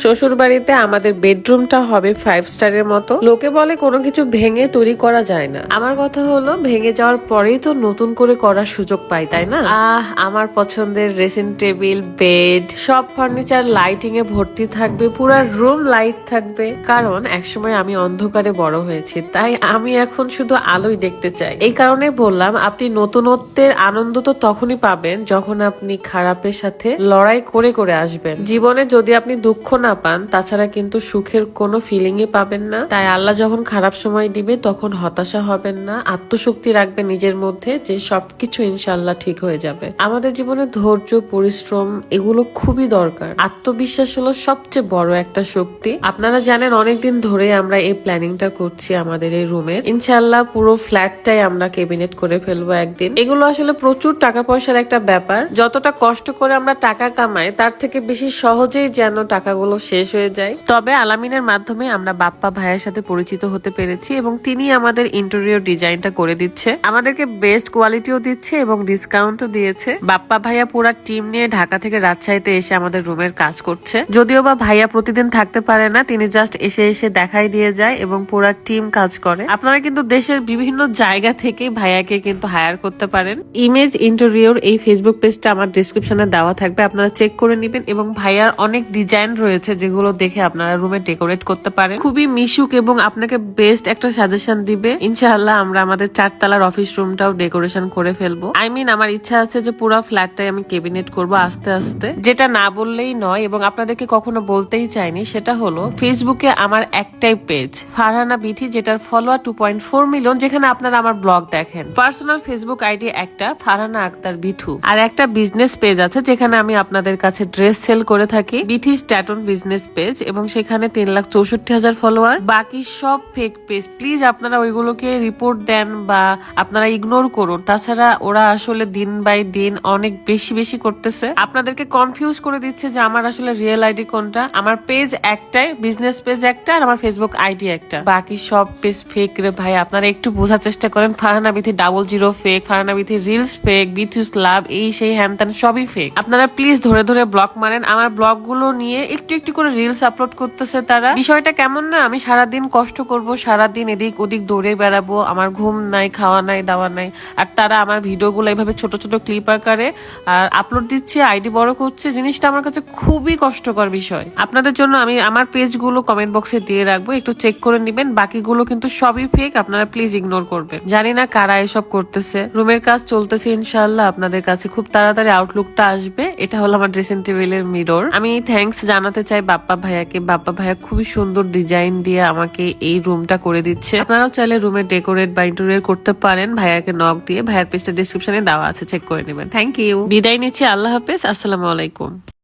শ্বশুর বাড়িতে আমাদের বেডরুমটা হবে 5 স্টারের মতো। লোকে বলে কোনো কিছু ভেঙে তৈরি করা যায় না, আমার কথা হলো ভেঙে যাওয়ার পরেই তো নতুন করে করার সুযোগ পাই, তাই না? আমার পছন্দের ড্রেসিং টেবিল, বেড, সব ফার্নিচার লাইটিং এ ভর্তি থাকবে, পুরা রুম লাইট থাকবে। কারণ একসময় আমি অন্ধকারে বড় হয়েছি, তাই আমি এখন শুধু আলোই দেখতে চাই। এই কারণে বললাম, আপনি নতুনত্বের আনন্দ তো তখনই পাবেন যখন আপনি খারাপের সাথে লড়াই করে করে আসবেন। জীবনে যদি আপনি দুঃখ না পান, তাছাড়া কিন্তু সুখের কোনো ফিলিংই পাবেন না। তাই আল্লাহ যখন খারাপ সময় দিবে তখন হতাশা হবেন না, আত্মশক্তি রাখবেন নিজের মধ্যে যে সবকিছু ইনশাআল্লাহ ঠিক হয়ে যাবে। আমাদের জীবনে ধৈর্য, পরিশ্রম এগুলো খুবই দরকার। আত্মবিশ্বাস হলো সবচেয়ে বড় একটা শক্তি। আপনারা জানেন অনেকদিন ধরে আমরা এই প্ল্যানিংটা করছি আমাদের এই রুমের। ইনশাআল্লাহ পুরো ফ্ল্যাটটাই আমরা ক্যাবিনেট করে ফেলবো একদিন। এগুলো আসলে প্রচুর টাকা পয়সার একটা ব্যাপার। যতটা কষ্ট করে আমরা টাকা কামাই তার থেকে বেশি সহজেই যেন টাকাগুলো শেষ হয়ে যায়। তবে আলামিনের মাধ্যমে আমরা বাপ্পা ভাইয়ের সাথে পরিচিত হতে পেরেছি এবং তিনি আমাদের ইন্টেরিয়র ডিজাইনটা করে দিচ্ছে, আমাদেরকে বেস্ট কোয়ালিটিও দিচ্ছে এবং ডিসকাউন্টও দিয়েছে। বাপ্পা ভাইয়া পুরা টিম নিয়ে ঢাকা থেকে রাজশাহীতে এসে আমাদের রুমের কাজ করছে। যদিও বা ভাইয়া প্রতিদিন থাকতে পারে না, তিনি জাস্ট এসে এসে দেখাই দিয়ে যায় এবং পুরা টিম কাজ করে। আপনারা কিন্তু দেশের বিভিন্ন জায়গা থেকে ভাইয়াকে কিন্তু হায়ার করতে পারেন। ইমেজ ইন্টেরিয়র এই ফেসবুক পেজটা আমার ডেসক্রিপশনে দেওয়া থাকবে, আপনারা চেক করে নেবেন। এবং ভাইয়ার অনেক ডিজাইন রয়েছে যেগুলো দেখে আপনারা রুমে ডেকোরেট করতে পারেন। খুবই মিশুক এবং আপনাকে বেস্ট একটা সাজেশন দিবে। ইনশাআল্লাহ আমরা আমাদের 4 তলার অফিস রুমটাও ডেকোরেশন করে ফেলবো। আমার ইচ্ছা আছে যে পুরো ফ্ল্যাটটাই আমি ক্যাবিনেট করব আস্তে আস্তে। যেটা না বললেই নয় এবং আপনাদেরকে কখনো বলতেই চাইনি, সেটা হলো ফেসবুকে আমার একটাই পেজ ফারহানা বিথি, যেটার ফলোয়ার 2.4 মিলিয়ন, যেখানে আপনারা আমার ব্লগ দেখেন। পার্সোনাল ফেসবুক আইডি একটা ফারহানা আক্তার বিথু, আর একটা বিজনেস পেজ আছে যেখানে আমি আপনাদের কাছে ড্রেস সেল করে থাকি, বিথিস ট্যাটন বিজনেস পেজ, এবং সেখানে 3,64,000 ফলোয়ার। বাকি সব ফেক পেজ, প্লিজ আপনারা ওইগুলোকে রিপোর্ট দেন বা আপনারা ইগনোর করুন। তাছাড়া ওরা আসলে দিন বাই দিন অনেক বেশি বেশি করতেছে, আপনাদেরকে কনফিউজ করে দিচ্ছে যে আমার আসলে রিয়েল আইডি কোনটা। আমার পেজ একটাই, বিজনেস পেজ একটা, আর আমার ফেসবুক আইডি একটা। বাকি সব পেজ ফেক রে ভাই, আপনারা একটু বোঝার চেষ্টা করেন। Farhana Bithi 00 fake, Farhana Bithi reels fake, বিথুস লাভ এই সেই হ্যান ত্যান সবই ফেক। আপনারা প্লিজ ধরে ধরে ব্লক মারেন। আমার ব্লগ গুলো নিয়ে একটু একটু করে রিলস আপলোড করতেছে তারা। বিষয়টা কেমন না, আমি সারাদিন কষ্ট করব, সারাদিন এদিক ওদিক দৌড়ে বেড়াবো, আমার ঘুম নাই, খাওয়া নাই, দাওয়া নাই, আর তারা আমার ভিডিও গুলো এইভাবে ছোট ছোট ক্লিপ আকারে আর আপলোড দিচ্ছে, আইডি বড় করছে। জিনিসটা আমার কাছে খুবই কষ্টকর বিষয়। আপনাদের জন্য আমি আমার পেজ গুলো কমেন্ট বক্সে দিয়ে রাখবো, একটু চেক করে নিবেন। বাকিগুলো কিন্তু সবই ফেক, আপনারা প্লিজ ইগনোর করবেন। জানি না কারা এসব করতেছে। রুমের কাজ চলতেছে, ইনশাআল্লাহ আপনাদের কাছে খুব তাড়াতাড়ি আউটলুকটা আসবে। এটা হলো আমার ড্রেসিং টেবিলের মিরর। আমি থ্যাঙ্কস জানাতে চাই বাপ্পা ভাইয়াকে। বাপ্পা ভাইয়া খুবই সুন্দর ডিজাইন দিয়ে আমাকে এই রুমটা করে দিচ্ছে। আপনারাও চাইলে রুমে ডেকোরেট বা ইন্টেরিয়র করতে পারেন ভাইয়াকে নক দিয়ে। ভাইয়ার পেজটা ডেসক্রিপশনে দেওয়া আছে, চেক করে নেবেন। থ্যাংক ইউ, বিদায় নিচ্ছি, আল্লাহ হাফেজ, আসসালামু আলাইকুম।